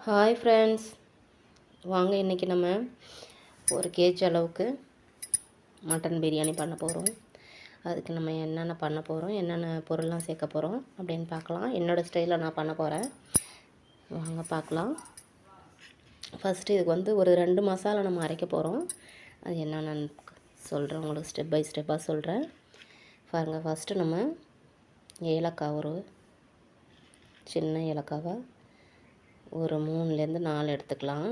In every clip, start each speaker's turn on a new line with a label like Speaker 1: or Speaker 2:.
Speaker 1: Hi friends, வாங்க இன்றைக்கி நம்ம ஒரு கேஜி அளவுக்கு மட்டன் பிரியாணி பண்ண போகிறோம். அதுக்கு நம்ம என்னென்ன பண்ண போகிறோம், என்னென்ன பொருள்லாம் சேர்க்க போகிறோம் அப்படின்னு பார்க்கலாம். என்னோடய ஸ்டைலில் நான் பண்ண போகிறேன், வாங்க பார்க்கலாம். ஃபஸ்ட்டு இதுக்கு வந்து ஒரு 2 மசாலா நம்ம அரைக்க போகிறோம். அது என்னென்னு சொல்கிறேன், உங்களுக்கு ஸ்டெப் பை ஸ்டெப்பாக சொல்கிறேன் பாருங்கள். ஃபஸ்ட்டு நம்ம ஏலக்காய், ஒரு சின்ன ஏலக்காவை ஒரு 3லேருந்து 4 எடுத்துக்கலாம்.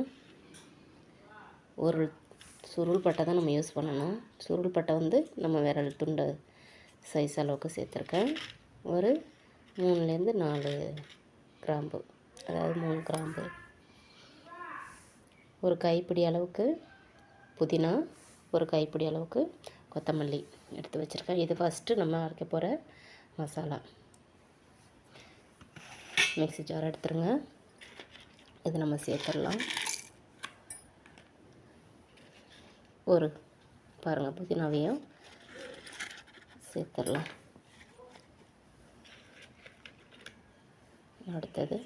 Speaker 1: ஒரு சுருள் பட்டை தான் நம்ம யூஸ் பண்ணணும். சுருள் பட்டை வந்து நம்ம விரல் துண்டு சைஸ் அளவுக்கு சேர்த்துருக்கேன். ஒரு 3லேருந்து 4 கிராம்பு, அதாவது 3 கிராம்பு. ஒரு கைப்பிடி அளவுக்கு புதினா, ஒரு கைப்பிடி அளவுக்கு கொத்தமல்லி எடுத்து வச்சுருக்கேன். இது ஃபஸ்ட்டு நம்ம அரைக்க போகிற மசாலா. மிக்ஸி ஜார் எடுத்துருங்க. இது நம்ம சேர்த்துடலாம். ஒரு பாருங்கள், புதினாவையும் சேர்த்துடலாம். அடுத்தது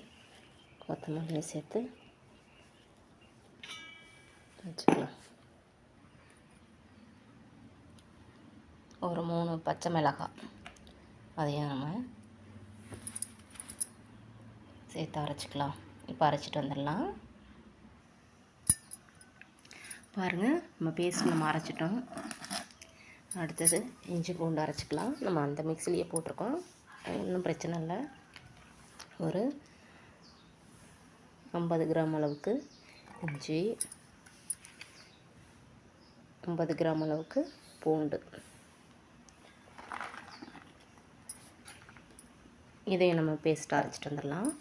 Speaker 1: கொத்தமல்லியும் சேர்த்து வச்சுக்கலாம். ஒரு 3 பச்சை மிளகாய் அதையும் நம்ம சேர்த்து அரைச்சிக்கலாம். இப்போ அரைச்சிட்டு வந்துடலாம். பாருங்கள், நம்ம பேஸ்ட் நம்ம அரைச்சிட்டோம். அடுத்தது இஞ்சி பூண்டு அரைச்சிக்கலாம். நம்ம அந்த மிக்ஸிலேயே போட்டிருக்கோம், ஒன்றும் பிரச்சனை இல்லை. ஒரு 50 கிராம் அளவுக்கு இஞ்சி, 50 கிராம் அளவுக்கு பூண்டு, இதையும் நம்ம பேஸ்ட் அரைச்சிட்டு வந்துடலாம்.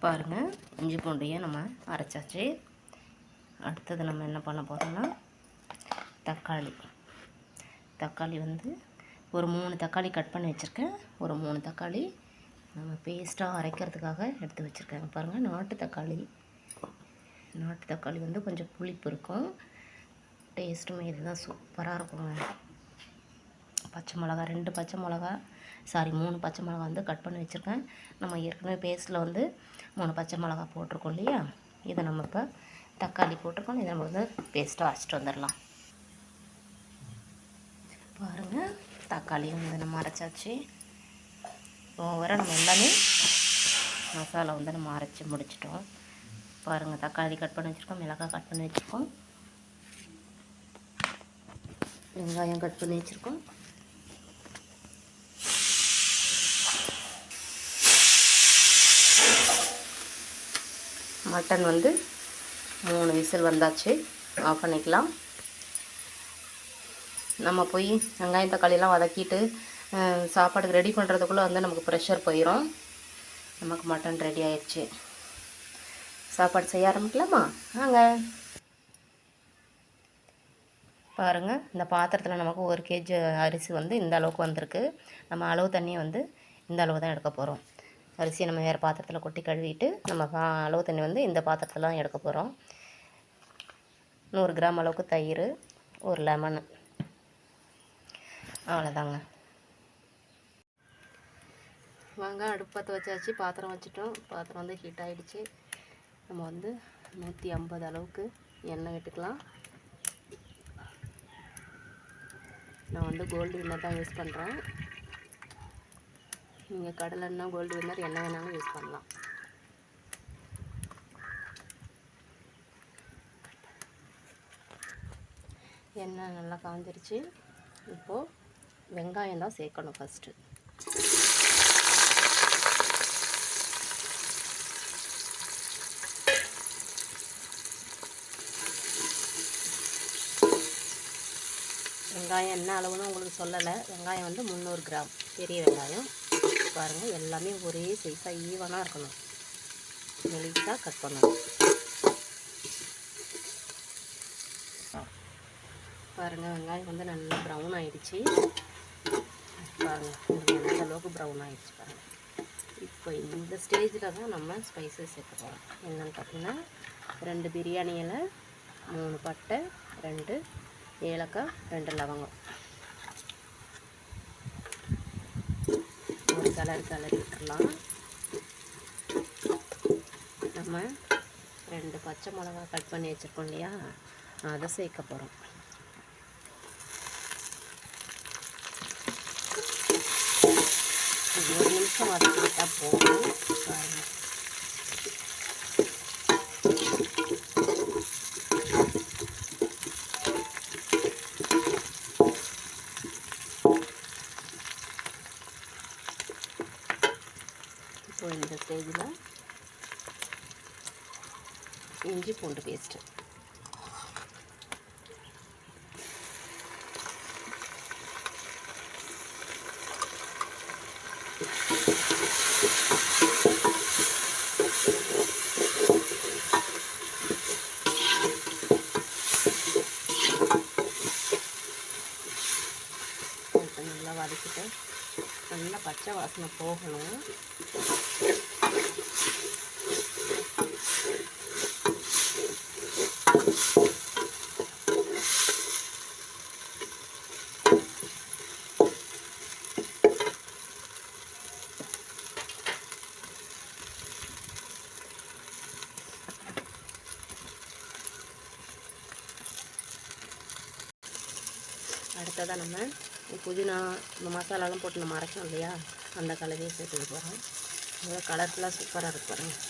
Speaker 1: பாருங்கள், இஞ்சி பூண்டையும் நம்ம அரைச்சாச்சு. அடுத்தது நம்ம என்ன பண்ண போகிறோம்னா தக்காளி வந்து ஒரு 3 தக்காளி கட் பண்ணி வச்சுருக்கேன். ஒரு 3 தக்காளி நம்ம பேஸ்ட்டாக அரைக்கிறதுக்காக எடுத்து வச்சுருக்கேன். பாருங்கள், நாட்டு தக்காளி வந்து கொஞ்சம் புளிப்பு இருக்கும், டேஸ்ட்டுமே இதுதான் சூப்பராக இருக்குங்க. பச்சை மிளகா 2 பச்சை மிளகா, 3 பச்சை மிளகா வந்து கட் பண்ணி வச்சுருக்கேன். நம்ம ஏற்கனவே பேஸ்ட்டில் வந்து 3 பச்சை மிளகா போட்டிருக்கோம் இல்லையா, இதை நம்ம இப்போ தக்காளி போட்டிருக்கோம். இதை நம்ம வந்து பேஸ்ட்டாக அரைச்சிட்டு வந்துடலாம். பாருங்கள், தக்காளியும் வந்து நம்ம அரைச்சாச்சு. ஓவராக நம்ம எல்லாமே மசாலா வந்து நம்ம அரைச்சி முடிச்சிட்டோம். பாருங்கள், தக்காளி கட் பண்ணி வச்சுருக்கோம், மிளகாய் கட் பண்ணி வச்சுருக்கோம், வெங்காயம் கட் பண்ணி வச்சுருக்கோம். மட்டன் வந்து 3 விசில் வந்தாச்சு, ஆஃப் பண்ணிக்கலாம். நம்ம போய் வெங்காயம் தக்காளியெல்லாம் வதக்கிட்டு சாப்பாடுக்கு ரெடி பண்ணுறதுக்குள்ளே வந்து நமக்கு ப்ரெஷர் போயிடும். நமக்கு மட்டன் ரெடி ஆயிடுச்சு. சாப்பாடு செய்ய ஆரம்பிக்கலாமா? வாங்க. பாருங்கள், இந்த பாத்திரத்தில் நமக்கு 1 கேஜி அரிசி வந்து இந்த அளவுக்கு வந்திருக்கு. நம்ம அளவு தண்ணியை வந்து இந்த அளவு தான் எடுக்க போகிறோம். அரிசியை நம்ம வேறு பாத்திரத்தில் கொட்டி கழுவிட்டு நம்ம அளவு தண்ணி வந்து இந்த பாத்திரத்தில் தான் எடுக்க போகிறோம். 100 கிராம் அளவுக்கு தயிர், ஒரு லெமனு, அவ்வளோதாங்க. வாங்க, அடுப்பு பற்ற வச்சாச்சு, பாத்திரம் வச்சுட்டோம். பாத்திரம் வந்து ஹீட் ஆகிடுச்சு. நம்ம வந்து 150 அளவுக்கு எண்ணெய் விட்டுக்கலாம். நான் வந்து கோல்டு வின்னர் தான் யூஸ் பண்ணுறேன். நீங்கள் கடலெண்ணெய், கோல்டு வின்னர் என்ன வேணாலும் யூஸ் பண்ணலாம். எண்ணெய் நல்லா காஞ்சிருச்சு. இப்போது வெங்காயம் தான் சேர்க்கணும் ஃபஸ்ட்டு. வெங்காயம் என்ன அளவுன்னு உங்களுக்கு சொல்லலை. வெங்காயம் வந்து 300 கிராம் பெரிய வெங்காயம். பாருங்கள், எல்லாமே ஒரே சைஸாக ஈவனாக இருக்கணும், மெலிசாக கட் பண்ணணும். பாருங்கள், வெங்காயம் வந்து நல்லா ப்ரௌன் ஆகிடுச்சு. பாருங்கள், உங்களுக்கு எந்த அளவுக்கு ப்ரௌன் ஆகிடுச்சு பாருங்கள். இப்போ இந்த ஸ்டேஜில் தான் நம்ம ஸ்பைசஸ் சேர்க்க போகிறோம். என்னென்னு பார்த்தீங்கன்னா 2 பிரியாணி இலை, 3 பட்டை, 2 ஏலக்காய், 2 லவங்கம், ஒரு கலர் விட்டுடலாம். நம்ம 2 பச்சை மிளகா கட் பண்ணி வச்சுருக்கோம் இல்லையா, அதை சேர்க்க போகிறோம். ஒரு நிமிஷம் வதக்கிட்டால் போதும். பாருங்கள், இப்போ இந்த ஸ்டேஜில் இஞ்சி பூண்டு பேஸ்ட்டு நல்லா வதக்கிட்டு நல்லா பச்சை வாசனை போகணும். அடுத்ததாக நம்ம புதினா இந்த மசாலாலாம் போட்டு நம்ம அரைக்கணும் இல்லையா, அந்த கலவையை சேர்த்து போகிறோம். நல்லா கலர்ஃபுல்லாக சூப்பராக இருக்கு பாருங்கள்.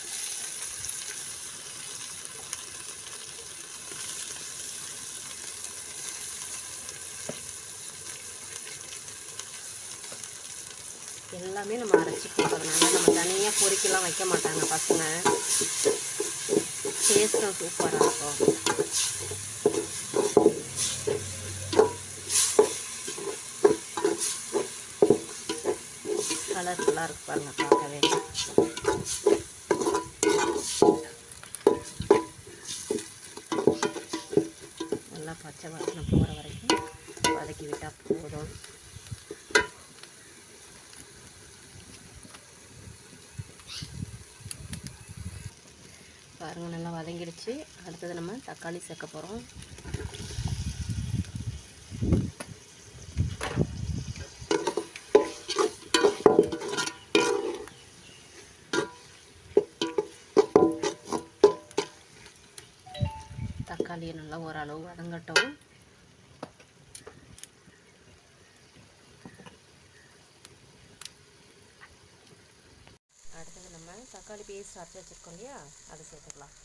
Speaker 1: எல்லாமே நம்ம அரைச்சி போடுறதுனால நம்ம தனியாக பொரிக்கலாம் வைக்க மாட்டாங்க பசங்க. டேஸ்ட்டும் சூப்பராக இருக்கும். கலர்ஃபுல்லாக இருக்கு பாருங்கள் பார்க்கவே. நல்லா பச்சை வாசனை போகிற வரைக்கும் வதக்கி விட்டால் போதும். பாருங்கள், நல்லா வதங்கிடுச்சு. அடுத்தது நம்ம தக்காளி சேர்க்க போகிறோம். தக்காளியை நல்லா ஓரளவு வதங்கட்டும். அடுத்தது நம்ம தக்காளி பேஸ்ட் அரைச்சி வச்சுருக்கோம் இல்லையா, அதை சேர்த்துக்கலாம்.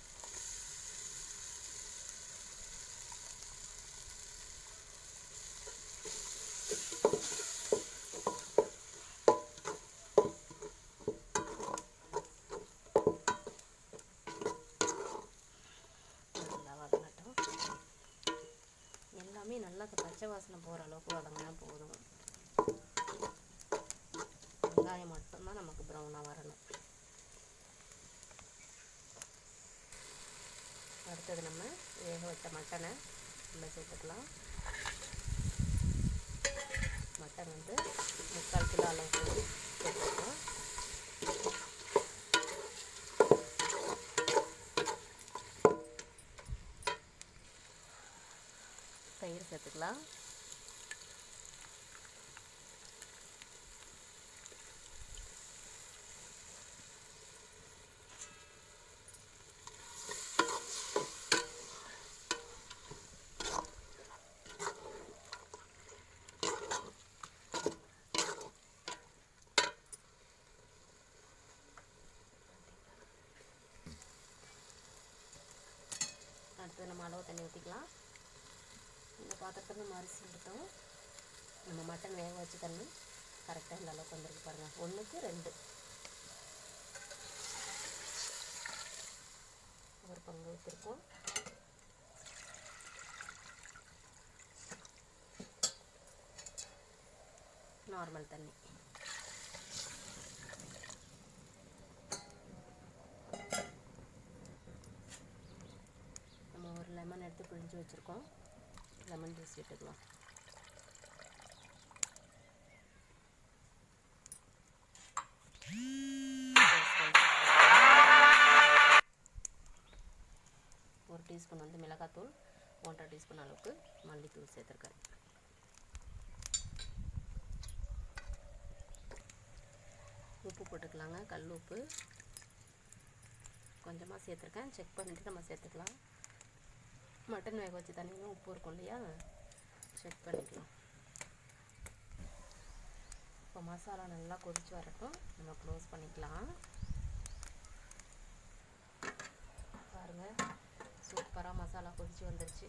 Speaker 1: நல்லா பச்சை வாசனை போகிற அளவுக்கு வதங்கினா போதும். வெங்காயம் மட்டும்தான் நமக்கு ப்ரௌனாக வரணும். அடுத்தது நம்ம வேக வச்ச மட்டனை உள்ளே சேர்த்துக்கலாம். மட்டன் 3/4 கிலோ அளவுக்கு சேர்த்துக்கலாம். தயிர் சேர்த்துக்கலாம். அடுத்து நம்ம அளவு தண்ணி ஊற்றிக்கலாம். இந்த பாத்திரத்தில் நம்ம அரிசி எடுத்தோம். நம்ம மட்டன் வேக வச்சு தண்ணி கரெக்டாக இந்த அளவுக்கு வந்துருக்கு பாருங்கள். 1க்கு 2 ஒரு பங்கு ஊற்றிருக்கோம். நார்மல் தண்ணி. நம்ம ஒரு லெமன் எடுத்து பிழிஞ்சு வச்சுருக்கோம். லெமன் ஜூஸ் விட்டுக்கலாம். ஒரு டீஸ்பூன் மிளகாத்தூள், 1/2 டீஸ்பூன் அளவுக்கு மல்லித்தூள் சேர்த்துருக்கேன். உப்பு போட்டுக்கலாங்க, கல் உப்பு கொஞ்சமாக சேர்த்துருக்கேன். செக் பண்ணிவிட்டு நம்ம சேர்த்துக்கலாம். மட்டன் வேக வச்சு தண்ணியும் உப்பு இருக்கும் இல்லையா, செக் பண்ணிக்கலாம். இப்போ மசாலா நல்லா கொதித்து வரட்டும், நம்ம க்ளோஸ் பண்ணிக்கலாம். பாருங்கள், சூப்பராக மசாலா கொதித்து வந்துருச்சு.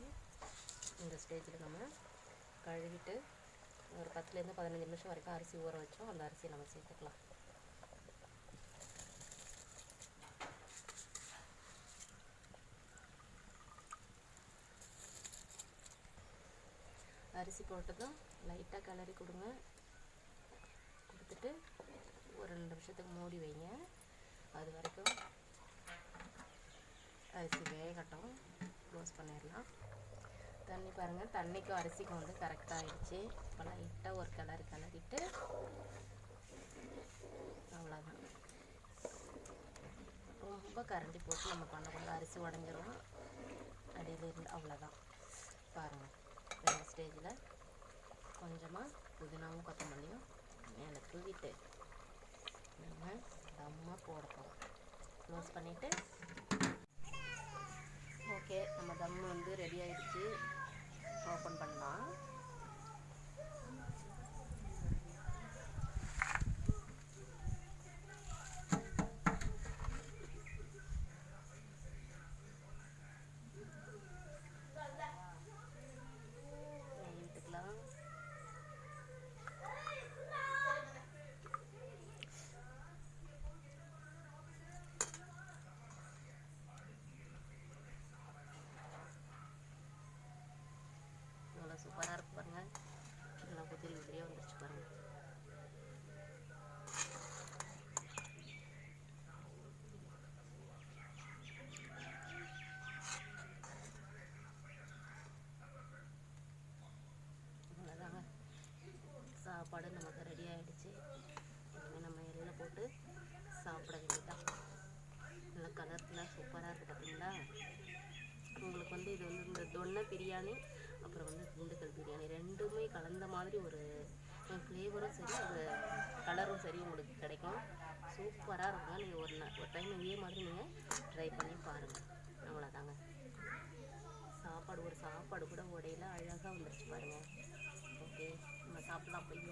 Speaker 1: இந்த ஸ்டேஜில் நம்ம கழுவிட்டு ஒரு 10லேருந்து 15 நிமிஷம் வரைக்கும் அரிசி ஊற வச்சோம். அந்த அரிசியை நம்ம சேர்த்துக்கலாம். அரிசி போட்டதும் லைட்டாக கிளறி கொடுங்க. கொடுத்துட்டு ஒரு 2 நிமிஷத்துக்கு மூடி வைங்க. அது வரைக்கும் அரிசி வேகட்டும். க்ளோஸ் பண்ணிடலாம். தண்ணி பாருங்கள், தண்ணிக்கும் அரிசிக்கும் வந்து கரெக்டாக ஆகிடுச்சு. இப்போ லைட்டாக ஒரு கிளறிட்டு அவ்வளோதான். ரொம்ப கரண்டி போட்டு நம்ம பண்ணக்கூடாது, அரிசி உடஞ்சிரும் அடியிலேருந்து. அவ்வளோதான். பாருங்கள், இந்த ஸ்டேஜில் கொஞ்சமாக புதினாவும் கொத்தமல்லியும் மேலே தூவிட்டு நம்ம தம்மாக போட போகிறோம். க்ளோஸ் பண்ணிவிட்டு ஓகே, நம்ம தம் வந்து ரெடி ஆகிடுச்சு. ஓப்பன் பண்ணலாம். விட்டுக்கலாம். இவ்வளோ சூப்பராக இருக்கு பாருங்கள். நல்லா உதிரி உதிரியாக வந்துருச்சு பாருங்கள். அவ்வளோதாங்க, சாப்பாடு நமக்கு ரெடி ஆகிடுச்சு. இனிமேல் நம்ம எண்ணெய் போட்டு சாப்பிட வேண்டியதான். நல்லா கலர்ஃபுல்லாக சூப்பராக இருக்குது பார்த்தீங்களா. உங்களுக்கு வந்து இது வந்து இந்த தொன்னை பிரியாணி அப்புறம் வந்து திண்டுக்கல் பிரியாணி ரெண்டுமே கலந்த மாதிரி ஒரு ஃப்ளேவரும் சரி, அது கலரும் சரி உங்களுக்கு கிடைக்கும். சூப்பராக இருக்குங்க. நீங்கள் ஒரு டைம் இதே மாதிரி நீங்கள் ட்ரை பண்ணி பாருங்கள். அவ்வளோதாங்க. சாப்பாடு கூட உடையில அழகாக வந்துருச்சு பாருங்கள். ஓகே, நம்ம சாப்பிட்லாம் போய்.